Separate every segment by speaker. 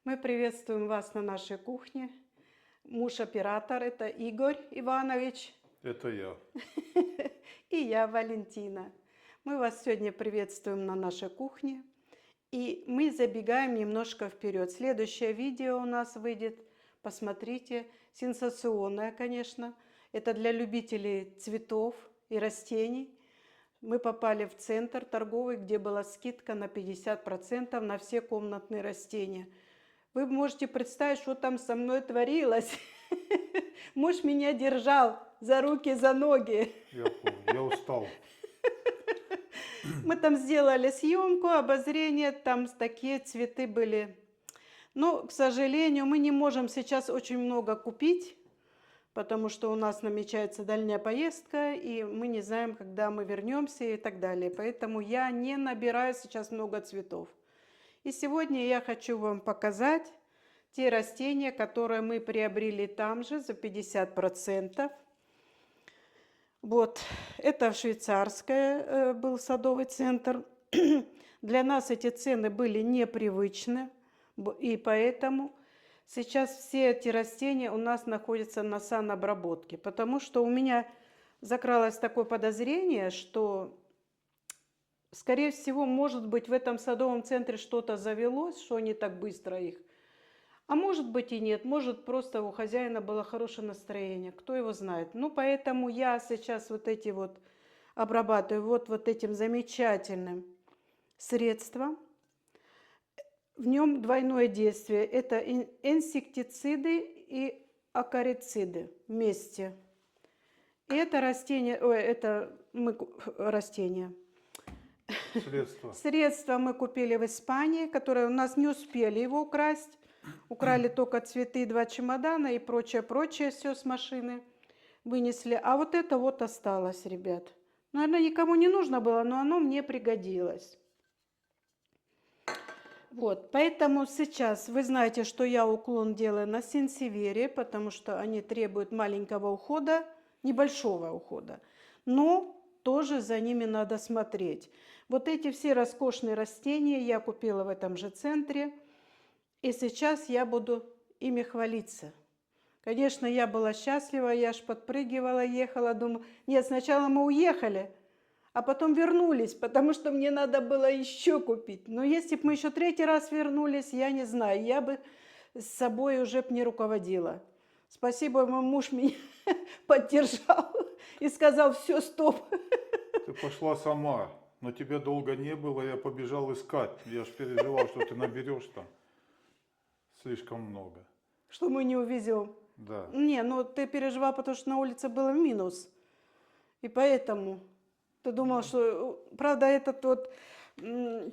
Speaker 1: Мы приветствуем вас на нашей кухне. Муж-оператор – это Игорь Иванович.
Speaker 2: Это я.
Speaker 1: И я, Валентина. Мы вас сегодня приветствуем на нашей кухне. И мы забегаем немножко вперед. Следующее видео у нас выйдет, посмотрите, сенсационное, конечно. Это для любителей цветов и растений. Мы попали в центр торговый, где была скидка на 50% на все комнатные растения. Вы можете представить, что там со мной творилось. Муж меня держал за руки, за ноги.
Speaker 2: Я помню, я устал.
Speaker 1: Мы там сделали съемку, обозрение, там такие цветы были. Но, к сожалению, мы не можем сейчас очень много купить, потому что у нас намечается дальняя поездка, и мы не знаем, когда мы вернемся и так далее. Поэтому я не набираю сейчас много цветов. И сегодня я хочу вам показать те растения, которые мы приобрели там же за 50%. Вот, это швейцарское был садовый центр. Для нас эти цены были непривычны, и поэтому сейчас все эти растения у нас находятся на санобработке, потому что у меня закралось такое подозрение, что, скорее всего, может быть, в этом садовом центре что-то завелось, что они так быстро их. А может быть и нет, может просто у хозяина было хорошее настроение, кто его знает. Ну, поэтому я сейчас вот эти вот обрабатываю вот этим замечательным средством. В нем двойное действие. Это инсектициды и акарициды вместе. И это растение, растение. Средства мы купили в Испании, которые у нас не успели его украсть. Украли только цветы, 2 чемодана и прочее, все с машины вынесли. А вот это вот осталось, ребят. Наверное, никому не нужно было, но оно мне пригодилось. Вот, поэтому сейчас вы знаете, что я уклон делаю на сенсевере, потому что они требуют маленького ухода, небольшого ухода. Но тоже за ними надо смотреть. Вот эти все роскошные растения я купила в этом же центре. И сейчас я буду ими хвалиться. Конечно, я была счастлива, я аж подпрыгивала, ехала, думаю, нет, сначала мы уехали, а потом вернулись, потому что мне надо было еще купить. Но если бы мы еще 3-й раз вернулись, я не знаю, я бы с собой уже не руководила. Спасибо, мой муж меня поддержал и сказал, все, стоп.
Speaker 2: Ты пошла сама, но тебя долго не было, я побежал искать. Я ж переживал, что ты наберешь там слишком много.
Speaker 1: Что мы не увезем.
Speaker 2: Да.
Speaker 1: Не, ну ты переживал, потому что на улице было минус. И поэтому ты думал, что... Правда, этот вот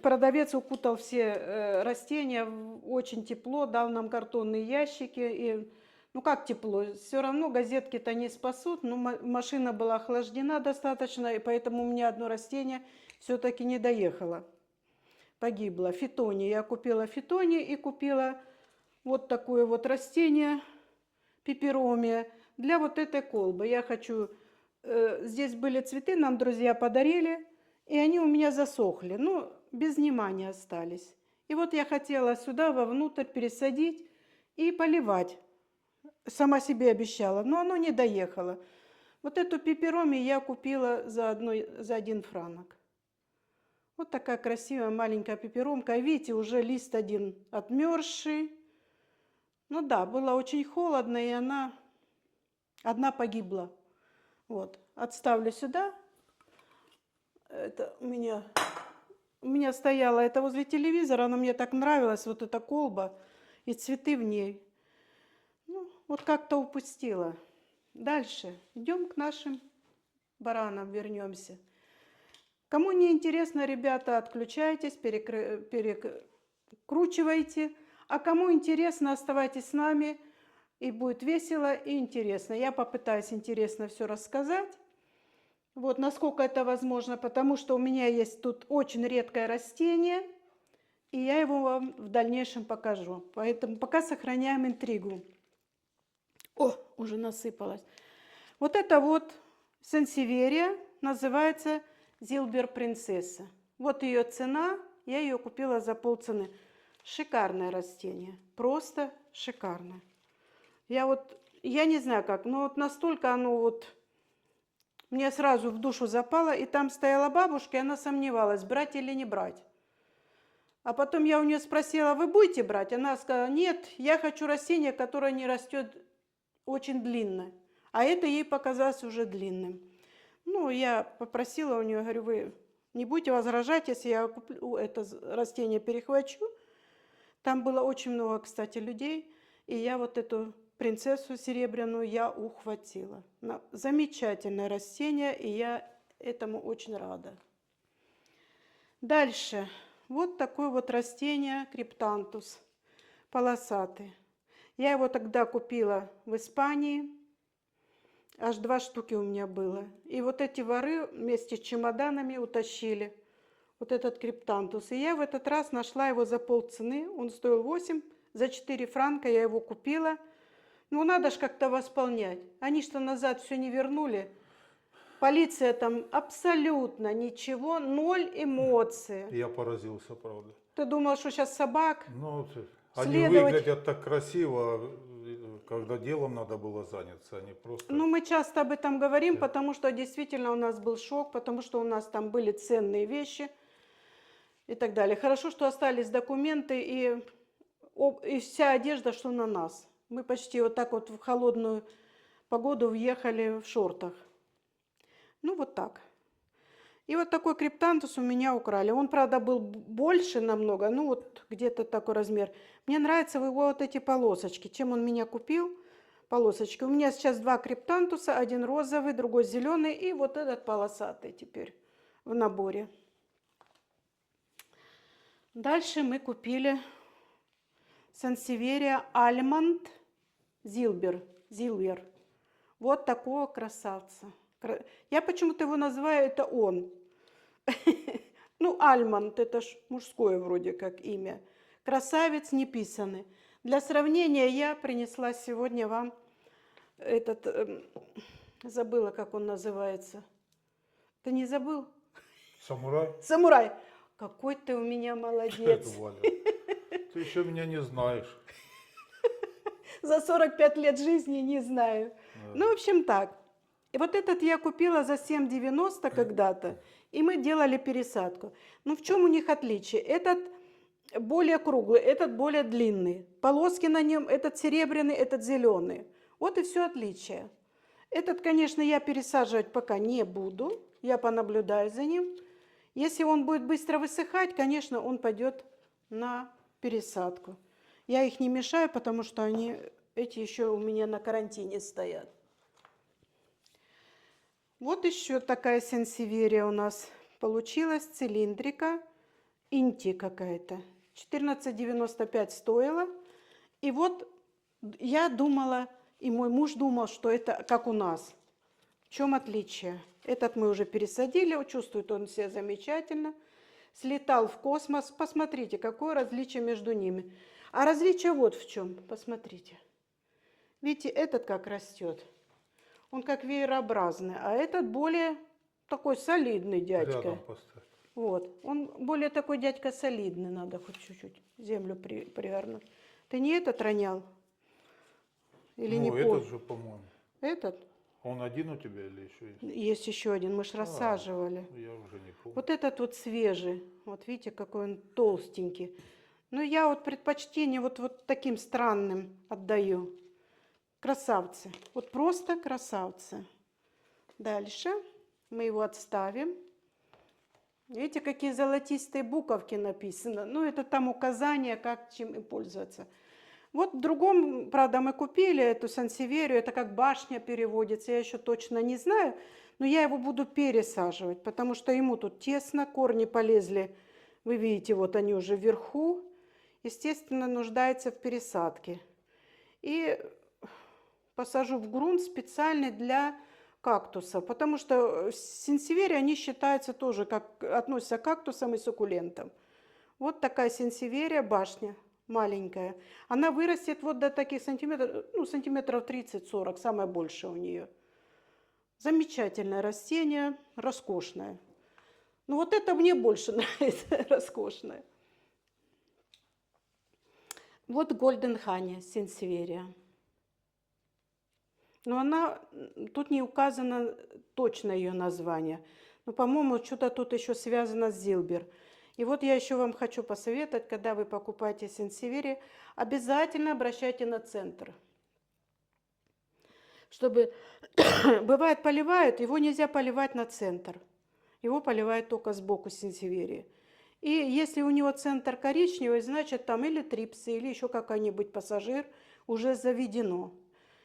Speaker 1: продавец укутал все растения, очень тепло, дал нам картонные ящики. И, ну как тепло? Все равно газетки-то не спасут, но машина была охлаждена достаточно, и поэтому у меня одно растение все-таки не доехало. Погибло. Фитония. Я купила фитония и купила вот такое вот растение, пеперомия, для вот этой колбы. Я хочу... здесь были цветы, нам друзья подарили, и они у меня засохли, ну, без внимания остались. И вот я хотела сюда вовнутрь пересадить и поливать. Сама себе обещала, но оно не доехало. Вот эту пеперомию я купила за 1 франк. Вот такая красивая маленькая пеперомка. Видите, уже лист один отмерзший. Ну да, было очень холодно, и она одна погибла. Вот, отставлю сюда. Это у меня стояла это возле телевизора, она мне так нравилась, вот эта колба и цветы в ней. Ну, вот как-то упустила. Дальше идем к нашим баранам, вернемся. Кому не интересно, ребята, отключайтесь, перекручивайте. А кому интересно, оставайтесь с нами, и будет весело и интересно. Я попытаюсь интересно все рассказать, вот насколько это возможно, потому что у меня есть тут очень редкое растение, и я его вам в дальнейшем покажу. Поэтому пока сохраняем интригу. О, уже насыпалось. Вот это вот сансеверия, называется Зилбер принцесса. Вот ее цена, я ее купила за полцены. Шикарное растение, просто шикарное. Я не знаю как, но вот настолько оно вот мне сразу в душу запало, и там стояла бабушка, и она сомневалась, брать или не брать. А потом я у нее спросила, вы будете брать? Она сказала, нет, я хочу растение, которое не растет очень длинно. А это ей показалось уже длинным. Ну, я попросила у нее, говорю, вы не будете возражать, если я куплю это растение, перехвачу. Там было очень много, кстати, людей, и я вот эту принцессу серебряную я ухватила. Замечательное растение, и я этому очень рада. Дальше. Вот такое вот растение криптантус полосатый. Я его тогда купила в Испании. Аж 2 штуки у меня было. И вот эти воры вместе с чемоданами утащили вот этот криптантус. И я в этот раз нашла его за полцены. Он стоил 8, за 4 франка я его купила. Ну, надо же как-то восполнять. Они что назад все не вернули. Полиция там абсолютно ничего, 0 эмоций.
Speaker 2: Я поразился, правда.
Speaker 1: Ты думал, что сейчас собак?
Speaker 2: Ну, они
Speaker 1: Следовать.
Speaker 2: выглядят так красиво, когда делом надо было заняться, они просто...
Speaker 1: Ну, мы часто об этом говорим,
Speaker 2: Да.
Speaker 1: потому что действительно у нас был шок, потому что у нас там были ценные вещи и так далее. Хорошо, что остались документы и вся одежда, что на нас. Мы почти вот так вот в холодную погоду въехали в шортах. Ну, вот так. И вот такой криптантус у меня украли. Он, правда, был больше намного, ну, вот где-то такой размер. Мне нравятся его вот эти полосочки. Чем он меня купил? Полосочки. У меня сейчас 2 криптантуса, один розовый, другой зеленый, и вот этот полосатый теперь в наборе. Дальше мы купили сансеверия альмонд зилбер. Вот такого красавца. Я почему-то его называю, это он. Ну, альмонд, это ж мужское вроде как имя. Красавец неписанный. Для сравнения я принесла сегодня вам этот, забыла, как он называется. Ты не забыл?
Speaker 2: Самурай?
Speaker 1: Самурай. Какой ты у меня
Speaker 2: Это,
Speaker 1: молодец.
Speaker 2: Валя, ты еще меня не знаешь.
Speaker 1: За 45 лет жизни не знаю.
Speaker 2: Да.
Speaker 1: Ну, в общем, так. И вот этот я купила за 7,90 когда-то, и мы делали пересадку. Ну, в чем у них отличие? Этот более круглый, этот более длинный. Полоски на нем, этот серебряный, этот зеленый. Вот и все отличие. Этот, конечно, я пересаживать пока не буду. Я понаблюдаю за ним. Если он будет быстро высыхать, конечно, он пойдет на пересадку. Я их не мешаю, потому что эти еще у меня на карантине стоят. Вот еще такая сансеверия у нас получилась, цилиндрика, инти какая-то. 14,95 стоила. И вот я думала, и мой муж думал, что это как у нас. В чем отличие? Этот мы уже пересадили, чувствует он себя замечательно. Слетал в космос. Посмотрите, какое различие между ними. А различие вот в чем. Посмотрите. Видите, этот как растет. Он как веерообразный, а этот более такой солидный дядька.
Speaker 2: Рядом поставь.
Speaker 1: Вот, он более такой дядька солидный, надо хоть чуть-чуть землю привернуть. Ты не этот ронял? Или
Speaker 2: Ну,
Speaker 1: не
Speaker 2: этот же, по-моему.
Speaker 1: Этот?
Speaker 2: Он один у тебя или еще есть?
Speaker 1: Есть еще один, мы ж рассаживали.
Speaker 2: Я уже не помню.
Speaker 1: Вот этот вот свежий, вот видите, какой он толстенький. Ну, я вот предпочтение вот таким странным отдаю. Красавцы. Вот просто красавцы. Дальше мы его отставим. Видите, какие золотистые буковки написано. Ну, это там указание, как чем и пользоваться. Вот в другом, правда, мы купили эту сансеверию. Это как башня переводится. Я еще точно не знаю. Но я его буду пересаживать, потому что ему тут тесно. Корни полезли. Вы видите, вот они уже вверху. Естественно, нуждается в пересадке. И посажу в грунт специальный для кактуса, потому что сансеверии, они считаются тоже, как относятся к кактусам и суккулентам. Вот такая сансеверия, башня маленькая. Она вырастет вот до таких сантиметров, ну, сантиметров 30-40, самое большее у нее. Замечательное растение, роскошное. Ну, вот это мне больше нравится, роскошное. Вот Golden Honey, сенсеверия. Но она, тут не указано точно ее название. Но, по-моему, что-то тут еще связано с Зилбер. И вот я еще вам хочу посоветовать, когда вы покупаете сенсеверия, обязательно обращайте на центр. Чтобы, бывает, поливают, его нельзя поливать на центр. Его поливают только сбоку сенсеверии. И если у него центр коричневый, значит там или трипсы, или еще какой-нибудь пассажир уже заведено.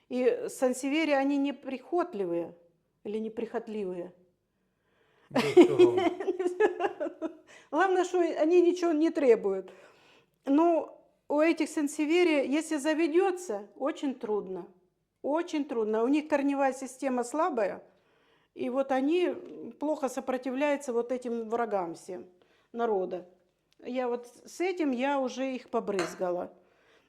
Speaker 1: И сансеверии, они неприхотливые или неприхотливые.
Speaker 2: Да всё равно.
Speaker 1: Главное, что они ничего не требуют. Но у этих сансеверий, если заведется, очень трудно. Очень трудно. У них корневая система слабая, и вот они плохо сопротивляются вот этим врагам всем народа. Я вот с этим я уже их побрызгала.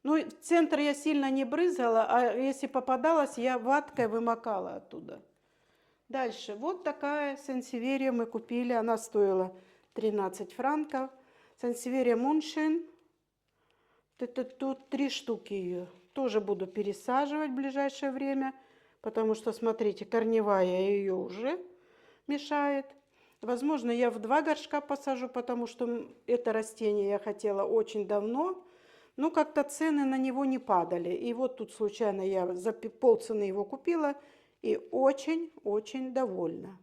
Speaker 1: Ну, центр я сильно не брызгала, а если попадалась, я ваткой вымокала оттуда. Дальше. Вот такая сансеверия мы купили. Она стоила 13 франков. Сансеверия Муншен. Тут 3 штуки ее. Тоже буду пересаживать в ближайшее время, потому что, смотрите, корневая ее уже мешает. Возможно, я в 2 горшка посажу, потому что это растение я хотела очень давно, но как-то цены на него не падали. И вот тут случайно я за полцены его купила и очень-очень довольна.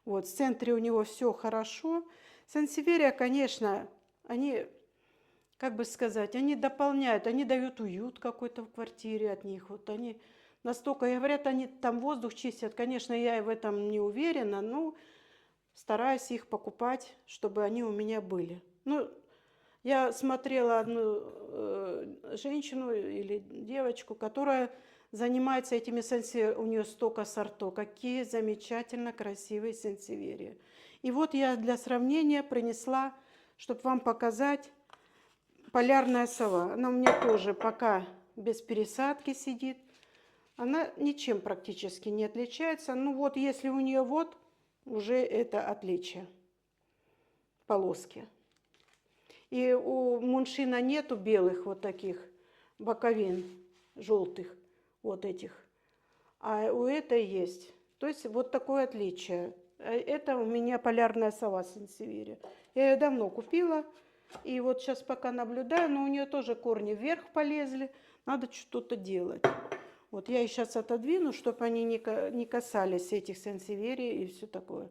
Speaker 1: Вот, в центре у него все хорошо. Сансеверия, конечно, они, как бы сказать, они дополняют, они дают уют какой-то в квартире от них. Вот они настолько, говорят, они там воздух чистят. Конечно, я и в этом не уверена, но стараюсь их покупать, чтобы они у меня были. Ну, я смотрела одну женщину или девочку, которая занимается этими сансевериями. У нее столько сортов. Какие замечательно красивые сансеверии. И вот я для сравнения принесла, чтобы вам показать, полярная сова. Она у меня тоже пока без пересадки сидит. Она ничем практически не отличается. Ну вот, если у нее вот, уже это отличие. Полоски. И у Муншина нету белых вот таких боковин, желтых, вот этих. А у этой есть. То есть вот такое отличие. Это у меня полярная сова сансеверия. Я ее давно купила. И вот сейчас пока наблюдаю, но у нее тоже корни вверх полезли. Надо что-то делать. Вот я их сейчас отодвину, чтобы они не касались этих сансеверий и все такое.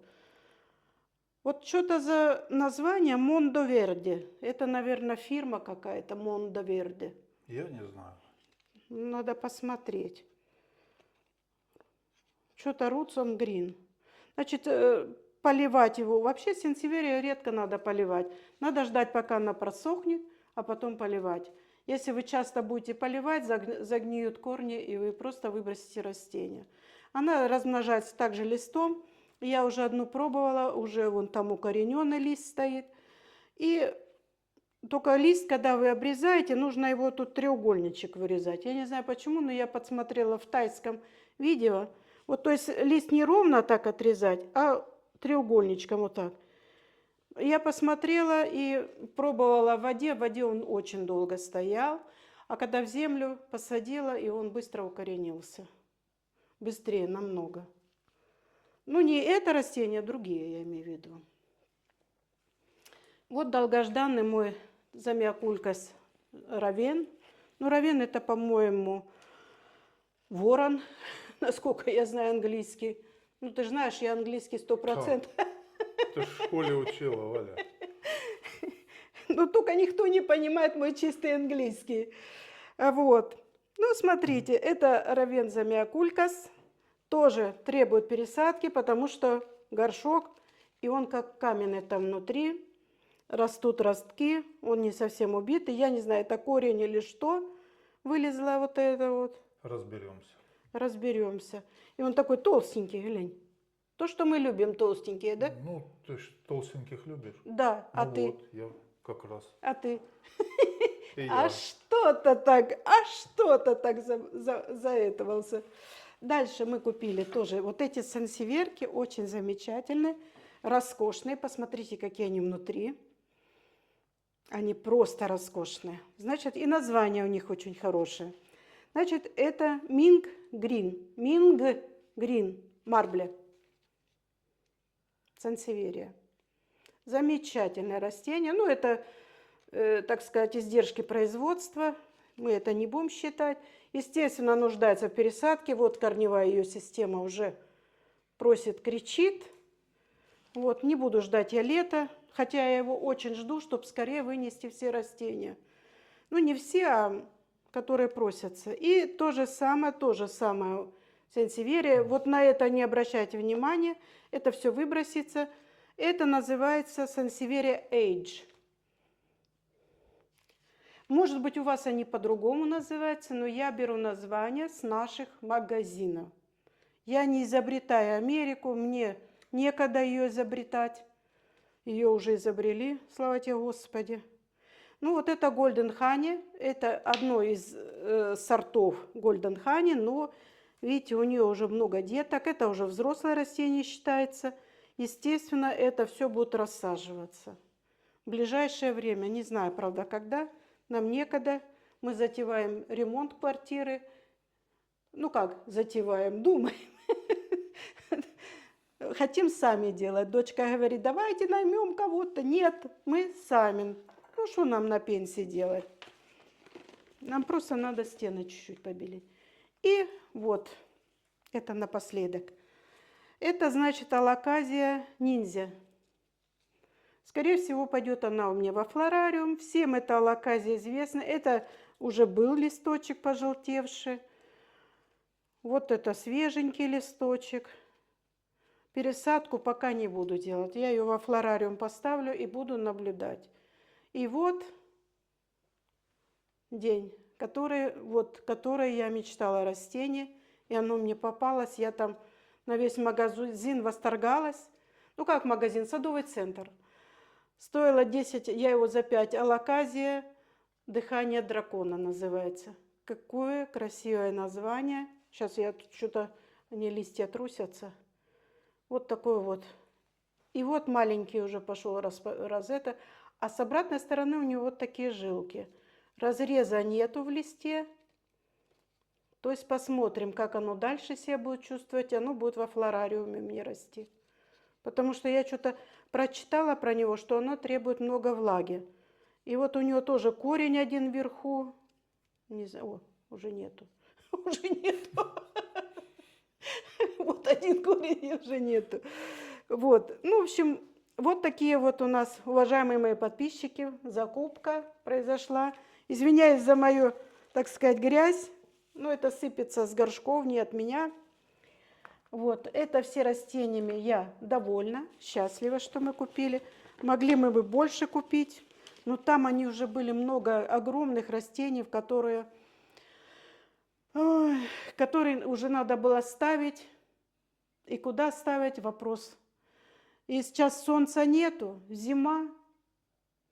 Speaker 1: Вот что-то за название Мондо Верде. Это, наверное, фирма какая-то Мондо Верде.
Speaker 2: Я не знаю.
Speaker 1: Надо посмотреть. Что-то Roots on Green. Значит, поливать его. Вообще сансеверию редко надо поливать. Надо ждать, пока она просохнет, а потом поливать. Если вы часто будете поливать, загниют корни, и вы просто выбросите растение. Она размножается также листом. Я уже одну пробовала, уже вон там укорененный лист стоит. И только лист, когда вы обрезаете, нужно его тут треугольничек вырезать. Я не знаю почему, но я подсмотрела в тайском видео. Вот, то есть лист не ровно так отрезать, а треугольничком вот так. Я посмотрела и пробовала в воде. В воде он очень долго стоял. А когда в землю посадила, и он быстро укоренился. Быстрее намного. Ну, не это растение, а другие, я имею в виду. Вот долгожданный мой замиокулькас равен. Ну, равен это, по-моему, ворон, насколько я знаю английский. Ну, ты же знаешь, я английский 100%.
Speaker 2: Ты ж в школе учила, Валя.
Speaker 1: Но только никто не понимает мой чистый английский. Вот. Ну, смотрите, это равен замиокулькас. Тоже требует пересадки, потому что горшок, и он как каменный там внутри. Растут ростки, он не совсем убитый. Я не знаю, это корень или что. Вылезла вот это вот.
Speaker 2: Разберемся.
Speaker 1: Разберемся. И он такой толстенький, глянь. То, что мы любим, толстенькие, да?
Speaker 2: Ну, ты ж толстеньких любишь.
Speaker 1: Да, а
Speaker 2: Ну
Speaker 1: ты?
Speaker 2: вот, я как раз.
Speaker 1: А ты?
Speaker 2: И
Speaker 1: А
Speaker 2: я.
Speaker 1: что-то так заэтовался. Дальше мы купили тоже вот эти сансеверки, очень замечательные, роскошные. Посмотрите, какие они внутри. Они просто роскошные. Значит, и название у них очень хорошее. Значит, это Минг Грин. Минг Грин. Марбле. Сансеверия. Замечательное растение. Ну, это, так сказать, издержки производства. Мы это не будем считать. Естественно, нуждается в пересадке. Вот корневая ее система уже просит, кричит. Вот, не буду ждать я лета, хотя я его очень жду, чтобы скорее вынести все растения. Ну, не все, а которые просятся. И то же самое сансеверия. Вот на это не обращайте внимания, это все выбросится. Это называется сансеверия Age. Может быть, у вас они по-другому называются, но я беру название с наших магазинов. Я не изобретаю Америку, мне некогда ее изобретать. Ее уже изобрели, слава тебе, Господи. Ну, вот это Golden Honey, это одно из сортов Golden Honey, но, видите, у нее уже много деток, это уже взрослое растение считается. Естественно, это все будет рассаживаться. В ближайшее время, не знаю, правда, когда, нам некогда. Мы затеваем ремонт квартиры. Ну, как затеваем, думаем. Хотим сами делать. Дочка говорит, давайте наймем кого-то. Нет, мы сами. Ну, что нам на пенсии делать? Нам просто надо стены чуть-чуть побелить. И вот, это напоследок. Это значит алоказия ниндзя. Скорее всего, пойдет она у меня во флорариум. Всем эта алоказия известна. Это уже был листочек пожелтевший. Вот это свеженький листочек. Пересадку пока не буду делать. Я ее во флорариум поставлю и буду наблюдать. И вот день, который я мечтала о растении. И оно мне попалось. Я там на весь магазин восторгалась. Ну как магазин? Садовый центр. Стоило 10, я его за 5. Алоказия «Дыхание дракона» называется. Какое красивое название. Сейчас я тут что-то, они листья трусятся. Вот такой вот. И вот маленький уже пошел розета. А с обратной стороны у него вот такие жилки. Разреза нету в листе. То есть посмотрим, как оно дальше себя будет чувствовать. Оно будет во флорариуме мне расти. Потому что я что-то прочитала про него, что оно требует много влаги. И вот у него тоже корень один вверху. Не знаю, о, уже нету. Уже нету. Вот один корень и уже нету. Вот. Ну, в общем, вот такие вот у нас, уважаемые мои подписчики, закупка произошла. Извиняюсь за мою, так сказать, грязь. Но это сыпется с горшков, не от меня. Вот, это все растениями я довольна, счастлива, что мы купили. Могли мы бы больше купить, но там они уже были много огромных растений, которые уже надо было ставить. И куда ставить — вопрос. И сейчас солнца нету, зима,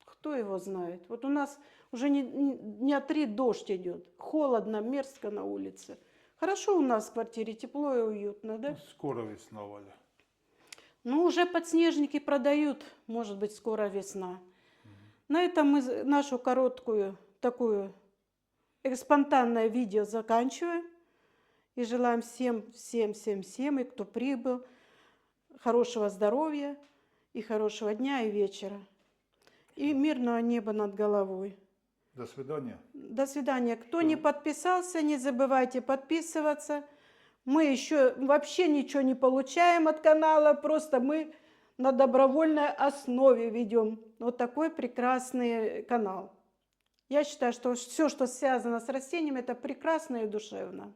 Speaker 1: кто его знает. Вот у нас уже дня 3 дождь идет, холодно, мерзко на улице. Хорошо у нас в квартире, тепло и уютно, да?
Speaker 2: Скоро весна, Валя.
Speaker 1: Ну, уже подснежники продают, может быть, скоро весна. На этом мы нашу короткую такую спонтанное видео заканчиваем. И желаем всем, и кто прибыл, хорошего здоровья, и хорошего дня и вечера. И мирного неба над головой.
Speaker 2: До свидания.
Speaker 1: До свидания. Кто не подписался, не забывайте подписываться. Мы еще вообще ничего не получаем от канала, просто мы на добровольной основе ведем вот такой прекрасный канал. Я считаю, что все, что связано с растениями, это прекрасно и душевно.